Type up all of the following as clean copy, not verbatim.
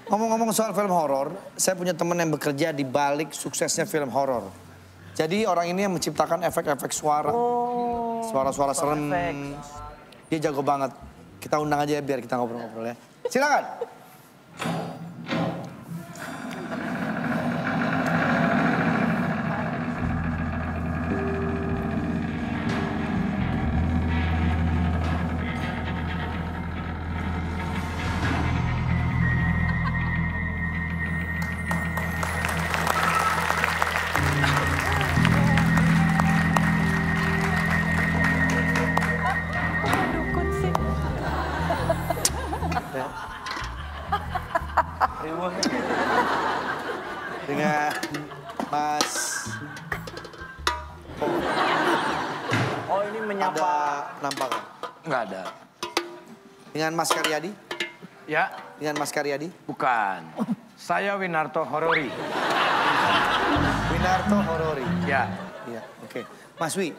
Ngomong-ngomong soal film horor, saya punya teman yang bekerja di balik suksesnya film horor. Jadi orang ini yang menciptakan efek-efek suara. Suara-suara serem. Dia jago banget. Kita undang aja ya biar kita ngobrol-ngobrol ya. Silakan. Dengan Mas... Oh ini menyapa... Ada penampakan? Nggak ada. Dengan Mas Karyadi? Ya. Dengan Mas Karyadi? Bukan. Saya Winarto Horori. Winarto Horori? Ya. Iya, oke. Mas Wi,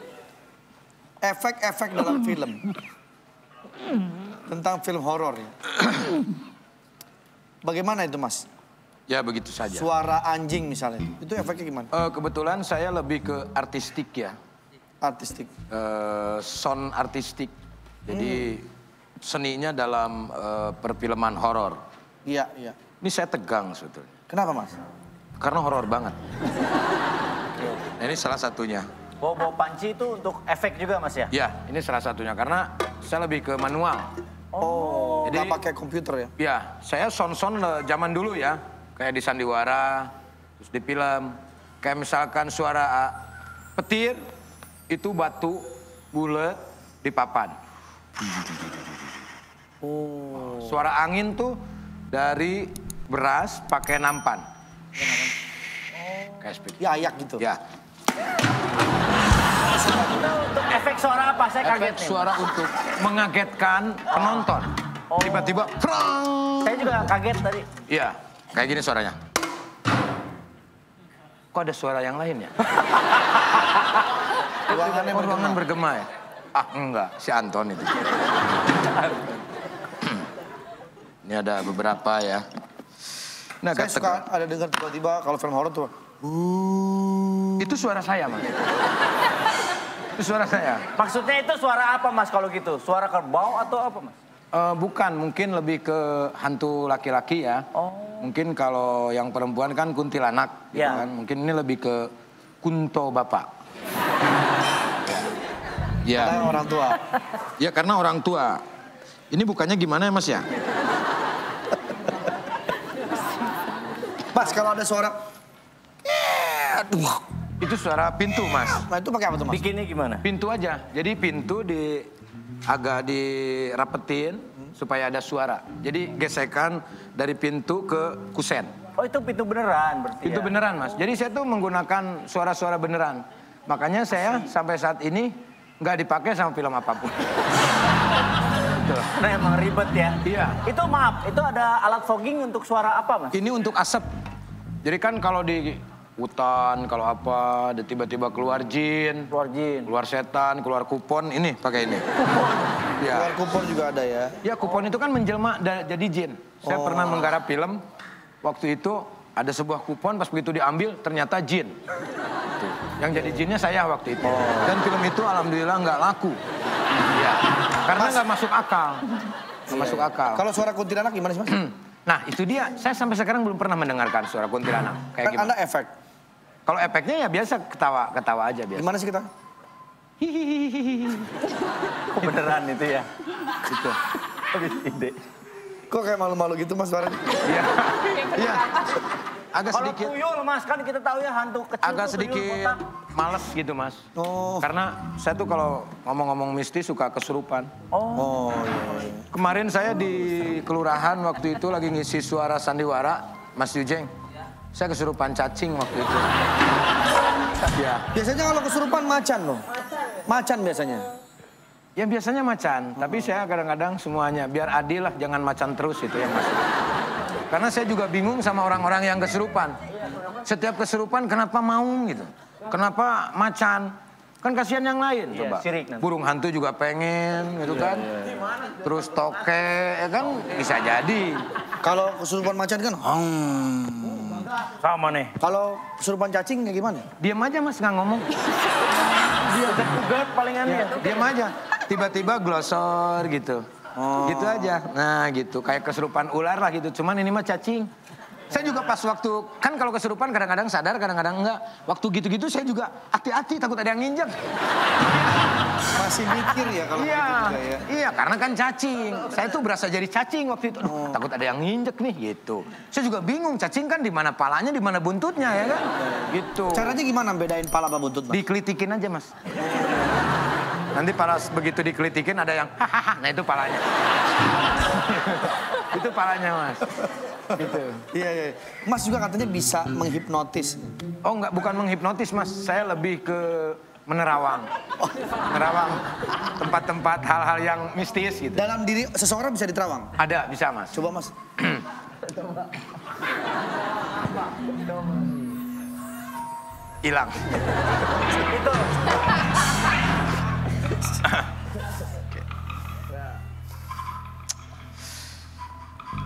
efek-efek dalam film. Tentang film horor ya. Bagaimana itu Mas? Ya begitu saja. Suara anjing misalnya, itu efeknya gimana? Kebetulan saya lebih ke artistik ya. Artistik? Sound artistik. Jadi seninya dalam perfilman horor. Iya, iya. Ini saya tegang sebetulnya. Kenapa Mas? Karena horor banget. Nah, ini salah satunya. Bawa panci itu untuk efek juga Mas ya? Ya, ini salah satunya karena saya lebih ke manual. Oh, jadi nggak pakai komputer ya? Ya, saya sound zaman dulu ya. Kayak di sandiwara, terus di film. Kayak misalkan suara petir, itu batu, bulat, di papan. Oh. Suara angin tuh dari beras pakai nampan. Kayak seperti Ya ayak gitu? Ya. Itu untuk efek suara apa? Saya kaget Efek nih. suara untuk mengagetkan penonton. Tiba-tiba, prang. Saya juga kaget tadi. Iya, kayak gini suaranya. Kok ada suara yang lain ya? Ruangannya Ruangan bergema ya? Ah enggak, si Anton itu. Ini ada beberapa ya. Nah, Saya suka ada dengar tiba-tiba kalau film horor tuh. Itu suara saya, Mas. Itu suara saya. Maksudnya itu suara apa Mas kalau gitu? Suara kerbau atau apa Mas? Bukan, mungkin lebih ke hantu laki-laki ya. Mungkin kalau yang perempuan kan kuntilanak, gitu Ya. kan. Mungkin ini lebih ke kunto bapak. Ya. Karena orang tua. Ya karena orang tua. Ini bukannya gimana ya Mas ya? Mas kalau ada suara, aduh, Itu suara pintu Mas. nah itu pakai apa tuh Mas? Bikinnya gimana? Pintu aja. Jadi pintu agak dirapetin supaya ada suara. Jadi gesekan dari pintu ke kusen. Oh itu pintu beneran berarti Pintu ya? beneran Mas. Jadi saya tuh menggunakan suara-suara beneran. Makanya saya sampai saat ini nggak dipakai sama film apapun. Gitu. Karena emang ribet ya? Iya. Itu maaf, itu ada alat fogging untuk suara apa Mas? Ini untuk asap. Jadi kan kalau di hutan, kalau apa, ada tiba-tiba keluar jin, Keluar jin. keluar setan, keluar kupon, ini pakai ini. Ya. Keluar kupon juga ada ya. Ya kupon itu kan menjelma jadi jin. Saya pernah menggarap film, waktu itu ada sebuah kupon, pas begitu diambil ternyata jin. Tuh. Yang jadi jinnya saya waktu itu. Dan film itu alhamdulillah nggak laku. Ya. Karena nggak masuk akal. Nggak masuk akal. Kalau suara kuntilanak gimana sih Mas? Nah itu dia, saya sampai sekarang belum pernah mendengarkan suara kuntilanak. Kayak Kan gimana? Anda efek. Kalau efeknya ya biasa ketawa aja biasa. Gimana sih kita? Hihihihi. Oh, beneran itu ya? Gitu. Habis ide. Kok kayak malu-malu gitu Mas suaranya? Iya. Iya. Agak Kalau sedikit. tuyul Mas, kan kita tahu ya hantu kecil Agak tuh, tuyul sedikit botak. males gitu Mas. Oh. Karena saya tuh kalau ngomong-ngomong mistis suka kesurupan. Oh iya. Kemarin saya di kelurahan waktu itu lagi ngisi suara sandiwara, Mas Yujeng. Saya kesurupan cacing waktu itu. Ya. Biasanya kalau kesurupan macan loh. Macan biasanya. Ya biasanya macan, tapi saya kadang-kadang semuanya. Biar adil lah, jangan macan terus itu yang masuk. Karena saya juga bingung sama orang-orang yang kesurupan. Setiap kesurupan kenapa maung gitu. Kenapa macan. Kan kasihan yang lain Iya, coba. sirik nanti. Burung hantu juga pengen gitu kan. Terus toke ya kan bisa jadi. Kalau kesurupan macan kan, Sama nih. Kalau kesurupan cacing kayak gimana? Diam aja Mas nggak ngomong. Dia ugat palingannya. Diam aja. Tiba-tiba glosor gitu. Gitu aja. Nah gitu kayak kesurupan ular lah gitu. Cuman ini mah cacing. Saya juga pas waktu, kan kalau kesurupan kadang-kadang sadar, kadang-kadang enggak. Waktu gitu-gitu saya juga hati-hati takut ada yang nginjek. Masih mikir ya kalau Iya, gitu juga ya. iya karena kan cacing. Saya tuh berasa jadi cacing waktu itu. Aduh, takut ada yang nginjek nih gitu. Saya juga bingung cacing kan di mana palanya, di mana buntutnya ya kan. Gitu. Caranya gimana bedain pala sama buntut, Mas? Dikelitikin aja Mas. Nanti begitu dikelitikin ada yang hahaha, nah itu palanya. Itu palanya Mas. Gitu. Iya, iya. Mas juga katanya bisa menghipnotis. Oh enggak, bukan menghipnotis Mas. Saya lebih ke menerawang. Menerawang tempat-tempat hal-hal yang mistis gitu. Dalam diri seseorang bisa diterawang? Ada, bisa Mas. Coba, Mas. Hilang. Itu.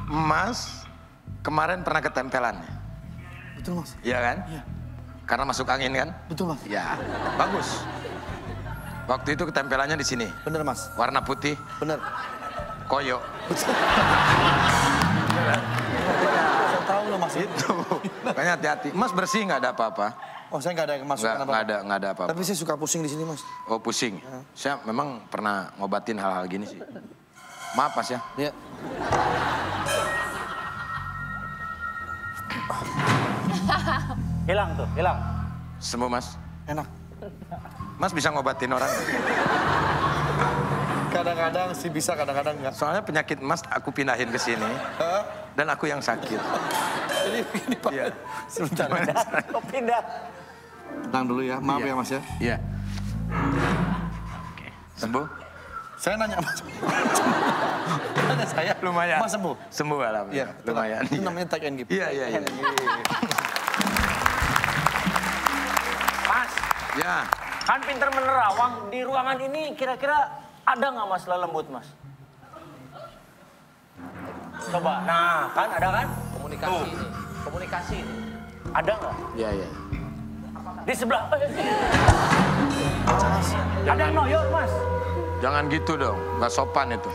Mas, kemarin pernah ketempelan. Betul, Mas. Iya kan? Iya. Karena masuk angin kan? Betul, Mas. Ya, bagus. Waktu itu ketempelannya di sini. Bener, Mas. Warna putih, Bener. koyo. Saya tahu loh, Mas. Itu. Makanya hati-hati. Mas bersih nggak ada apa-apa? Oh, saya nggak ada kemasukan apa-apa. Nggak ada apa-apa. Tapi saya suka pusing di sini, Mas. Oh pusing. Saya memang pernah ngobatin hal-hal gini sih. Maaf Mas ya. Iya. Hilang tuh, hilang. Sembuh Mas. Enak. Mas bisa ngobatin orang. Kadang-kadang sih bisa, kadang-kadang enggak. Soalnya penyakit Mas aku pindahin ke sini. Dan aku yang sakit. Jadi begini, Pak. Iya. Sebentar. Kok pindah? Tenang dulu ya. Maaf Iya. ya, Mas ya. Iya. Oke. Sembuh? Saya nanya, Mas. Tanya saya. Lumayan. Mas sembuh? Sembuh Iya, alhamdulillah. Lumayan. Itu namanya take and give. Iya, iya, iya. Mas, Ya. kan pinter menerawang. Di ruangan ini kira-kira ada nggak Mas lelembut, Mas? Coba, nah kan ada kan? Komunikasi ini. Komunikasi ini. Ada nggak? Iya, iya. Di sebelah. Ada yang noyor, Mas. Jangan gitu dong, nggak sopan itu.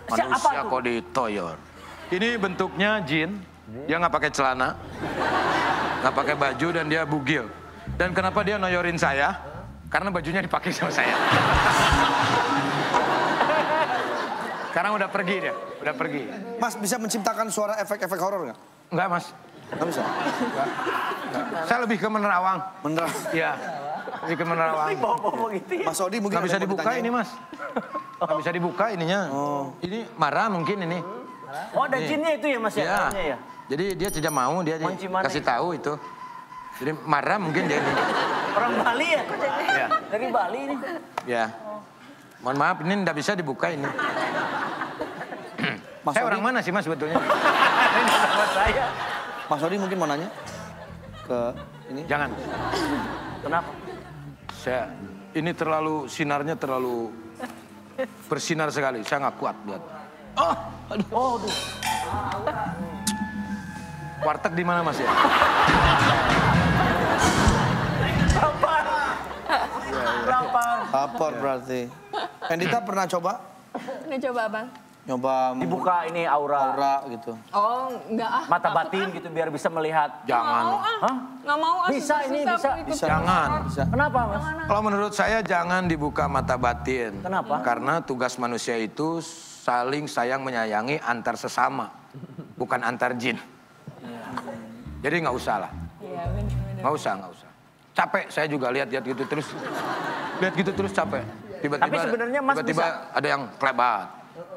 Siapa Manusia tuh? kok ditoyor. Ini bentuknya jin, dia nggak pakai celana, nggak pakai baju dan dia bugil. Dan kenapa dia noyorin saya? Karena bajunya dipakai sama saya. Sekarang udah pergi dia, udah pergi. Mas bisa menciptakan suara efek-efek horor nggak? Enggak Mas, Nggak bisa. saya lebih ke menerawang. Beneran. Iya, lebih ke menerawang. Bawa-bawa gitu ya. Mas Odi mungkin Nggak ada bisa yang mau dibuka ditanyain. ini Mas. Nggak bisa dibuka ininya. Ini marah mungkin ini. Oh ada jinnya itu ya Mas ya? Iya. dalamnya ya? Jadi dia tidak mau, dia Kunci mana kasih itu? tahu itu. Jadi marah mungkin dia ini. Orang Bali ya? Iya. Dari Bali ini. Ya. Mohon maaf, ini tidak bisa dibuka ini. Mas Saya Odi, orang mana sih Mas sebetulnya? Ini sama saya. Mas Odi mungkin mau nanya ke ini. Jangan. Kenapa? Saya ini terlalu sinarnya terlalu bersinar sekali. Saya nggak kuat lihat. Oh, aduh. Oh, aduh. Warteg di mana Mas ya? Lapar. Lapar. Lapor berarti. Endita pernah coba? Ini coba Bang. Nyoba Dibuka ini aura. aura gitu. Oh, enggak ah. Mata takut batin ah. gitu biar bisa melihat. Mau Jangan. ah. Hah? Nggak mau ah. Bisa ini, susah bisa. aku ikut Bisa. Jangan. Bisa. Kenapa Mas? Kalau menurut saya jangan dibuka mata batin. Kenapa? Karena tugas manusia itu saling sayang menyayangi antar sesama, bukan antar jin. Jadi nggak usah lah, Iya benar-benar. nggak usah. Capek saya juga lihat gitu terus, capek. Tiba-tiba, Tapi sebenarnya Mas tiba-tiba bisa- ada yang klebat,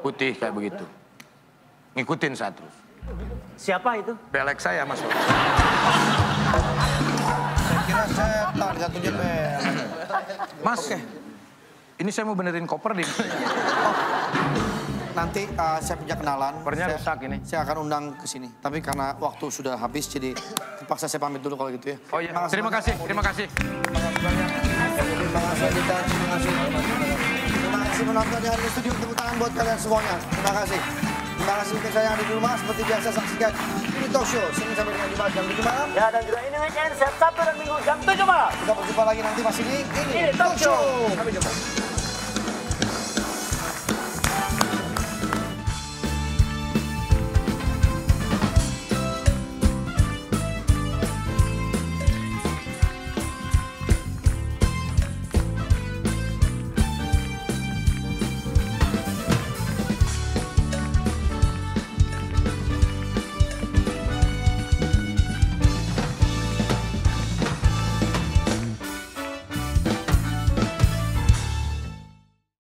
putih kayak begitu. Ngikutin saya terus. Siapa itu? Belek saya Mas. Saya kira setan jatuhnya bel. Mas, ini saya mau benerin koper di. Nanti saya punya kenalan. Kopernya Saya- rusak ini. Saya akan undang ke sini. Tapi karena waktu sudah habis jadi terpaksa saya pamit dulu kalau gitu ya. Oh iya, terima kasih. Makasih banyak. Terima kasih Dita, terima kasih. Terima kasih menonton yang ada di studio. Tepuk tangan buat kalian semuanya. Terima kasih. Terima kasih untuk saya yang ada di rumah. Seperti biasa saksikan ini talk show. Senin sampai dengan Jumat jam 7 malam. Ya, dan juga ini weekend, Sabtu dan Minggu jam 7 malam. Kita berjumpa lagi nanti masih di ini Talk Show. Sampai jumpa.